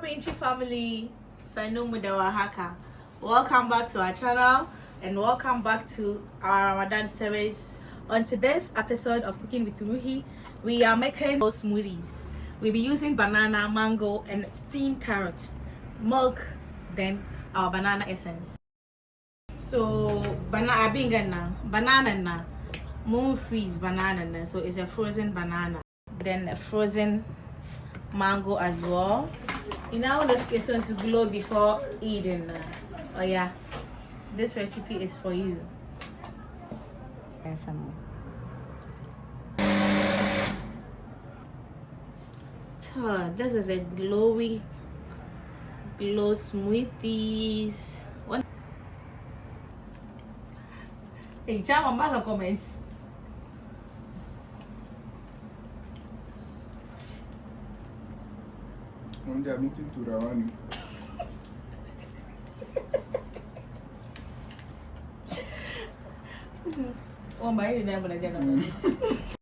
Minchi family, Sanu Mudawahaka. Welcome back to our channel and welcome back to our Ramadan series. On today's episode of Cooking with Ruhi, we are making those smoothies. We'll be using banana, mango, and steamed carrots, milk, then our banana essence. So banana na, moon freeze banana na. So it's a frozen banana, then a frozen mango as well. You know, this case wants to glow before eating. Oh yeah, this recipe is for you. And some more. So this is a glowy glow smoothies. What? Hey, jam back a comment. One day I'm meeting to Rawani. Oh my, you never again.